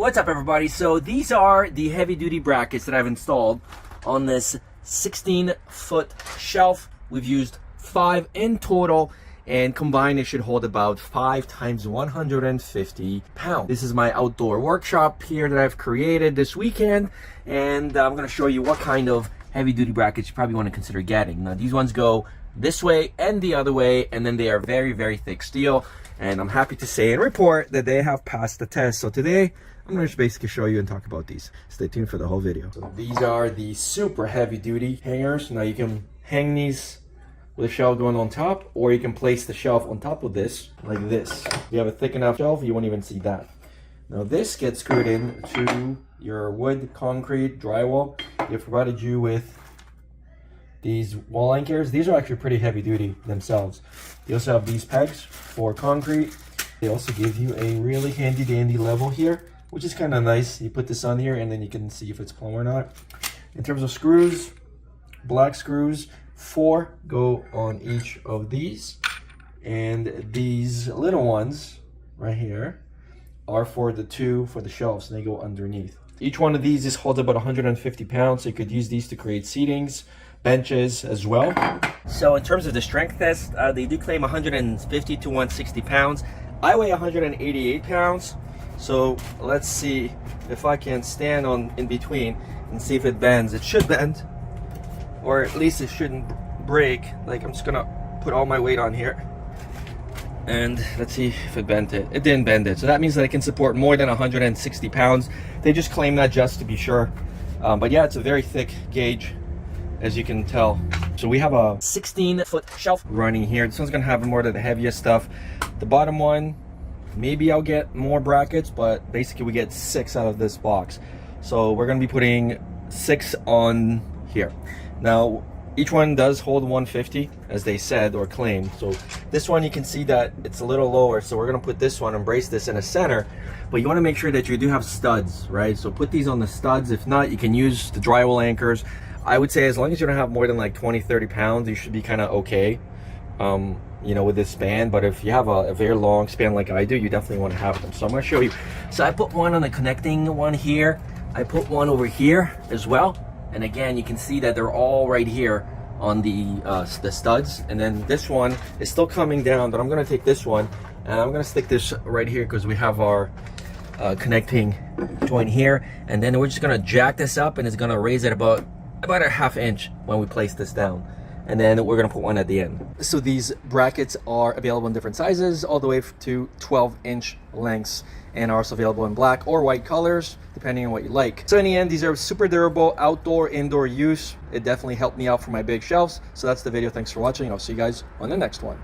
What's up, everybody? So these are the heavy duty brackets that I've installed on this 16-foot shelf. We've used 5 in total, and combined it should hold about 5 times 150 pounds. This is my outdoor workshop here that I've created this weekend, and I'm going to show you what kind of heavy duty brackets you probably want to consider getting. Now, these ones go this way and the other way, and then they are very, very thick steel, and I'm happy to say and report that they have passed the test. So today I'm going to basically show you and talk about these. Stay tuned for the whole video. So these are the super heavy duty hangers. Now you can hang these with a shelf going on top, or you can place the shelf on top of this like this. If you have a thick enough shelf, you won't even see that. Now this gets screwed in to your wood, concrete, drywall. They've provided you with these wall anchors. These are actually pretty heavy duty themselves. They also have these pegs for concrete. They also give you a really handy dandy level here, which is kind of nice. You put this on here and then you can see if it's plumb or not. In terms of screws, black screws, 4 go on each of these. And these little ones right here are for the 2 for the shelves, and they go underneath. Each one of these is holds about 150 pounds, so you could use these to create seatings, benches as well. So in terms of the strength test, they do claim 150 to 160 pounds. I weigh 188 pounds. So let's see if I can stand on in between and see if it bends. It should bend, or at least it shouldn't break. Like, I'm just gonna put all my weight on here, and let's see if it bent it. It didn't bend it, so that means that it can support more than 160 pounds. They just claim that just to be sure. But yeah, it's a very thick gauge, as you can tell. So we have a 16-foot shelf running here. This one's gonna have more of the heaviest stuff. The bottom one, maybe I'll get more brackets, but basically we get 6 out of this box. So we're gonna be putting 6 on here. Now, each one does hold 150, as they said or claimed. So this one, you can see that it's a little lower. So we're gonna put this one and brace this in the center. But you wanna make sure that you do have studs, right? So put these on the studs. If not, you can use the drywall anchors. I would say as long as you don't have more than like 20, 30 pounds, you should be kind of okay. You know, with this span. But if you have a very long span like I do, you definitely want to have them. So I'm going to show you. So I put one on the connecting one here. I put one over here as well. And again, you can see that they're all right here on the studs. And then this one is still coming down, but I'm going to take this one and I'm going to stick this right here because we have our connecting joint here. And then we're just going to jack this up, and it's going to raise it about a ½ inch when we place this down. And then we're going to put one at the end. So these brackets are available in different sizes, all the way to 12-inch lengths, and are also available in black or white colors, depending on what you like. So in the end, these are super durable outdoor, indoor use. It definitely helped me out for my big shelves. So that's the video. Thanks for watching. I'll see you guys on the next one.